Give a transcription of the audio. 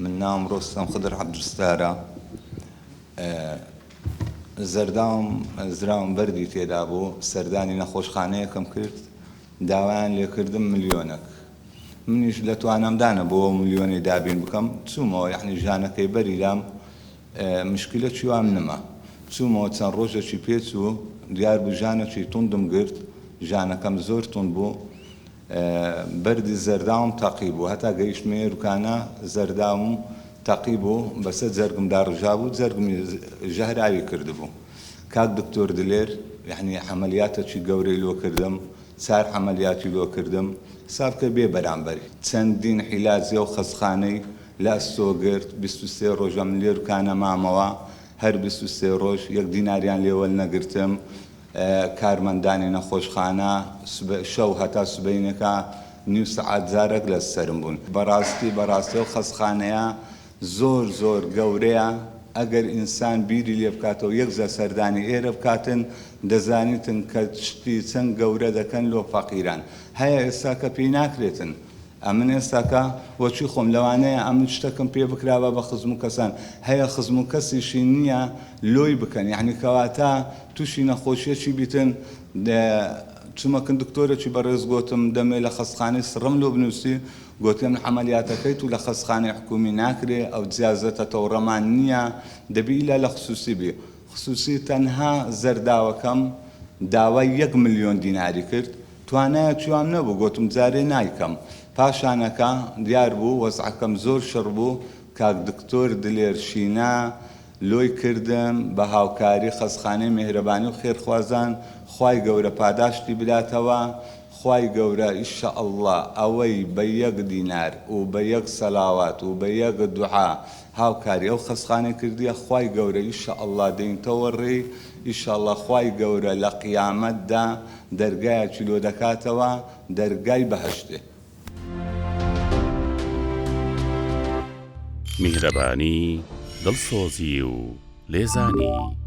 من ناوم ڕۆستەم خضر عەبدولستارە. زەرداوم زراوم بەردی تێدا بوو، سەردانی نەخۆشخانەیەکم کرد، داوایان لێکردم ملیۆنێک. منیش لە توانامدانە بۆ ملیۆنی دابین بکەم، چوومەوە یعنی ژانەکەی بەریلام مشکلە چیوام نما. چوومەوە چەند ڕۆژێکی پێچوو دیار بوو ژانێکی توندم گرت، ژانەکەم زۆر توند بوو، بەردی زەرداوم تەقی بوو، هەتا گەیشتمێ ڕووکانە زەرداوم تەقی بوو، بەسەر جەرگمدا ڕژا بوو، جەرگمی ژەهراوی کردبوو. کاک دکتۆر دلێر یعنی عەمەلیاتێکی گەورەی لۆ کردم، 4 عەمەلیاتی لۆ کردم، حساب کە بێ بەرامبەری. چەندین عیلاجێ و خەستخانەی لە ئەستۆ گرت، 23 ڕۆژەم لێ ڕووکانە مامەوە، هەر 23 ڕۆژ یەک دیناریان لێوەل نەگرتم. کارمەندانی نەخۆشخانە شەو هەتا سبەینەکە نیو سەعات جارێک لە سەرم بوون. بەڕاستی و خەستخانەیە زۆر زۆر گەورەیە. ئەگەر ئینسان بیری لێ بکاتەوە یەکجار سەردانی ئێرە بکاتن، دەزانیتن کە شتی چەند گەورە دەکەن لۆ فەقیران. هەیە ئێستا کە پێی ناکرێتن. ئەمن ئێستاکە وەچی خۆم لەوانەیە ئەمن شتەکەم پێ بکراوە بە خزم و کەسان. هەیە خزم و کەسیشی نییە لۆی بکەن، یعنی کەواتە تووشی نەخۆشیەکی بیتن. چوومە کندکتۆرێکی بەڕێز گۆتم دەمێ لە خەستخانەی سڕم لۆ بنووسی، گۆتێم عەمەلیاتەکەیت و لە خەستخانەی حکومی ناکرێ، ئەو جیازەتە تەوڕەمان نییە، دەبی ئیلا لە خصوصی بێ. خصوصی تەنها زەرداوەکەم داوای 1 ملیۆن دیناری کرد، توانایە چوام نەبوو، گۆتم جارێ نایکەم. پاشانەکە دیار بوو وەزعەکەم زۆر شڕ بوو، کاک دکتۆر دلێر شینا لۆی کردم بە هاوکاری خەستخانەی میهرەبانی و خێرخوازان. خوای گەورە پاداشتی بداتەوە، خوای گەورە ئینشەئەڵڵا ئەوەی بە 1 دینار و بە 1 سەلاوات و بە 1 دوعا هاوکاری ئەو خەستخانەی کردیە، خوای گەورە ئینشەئەڵڵا دەینتەوە ڕێی، ئینشەئەڵڵا خوای گەورە لە قیامەتدا دەرگایەکی لۆ دەکاتەوە، دەرگای بەهەشتێ. میهرەبانی، دڵسۆزی و لێزانی.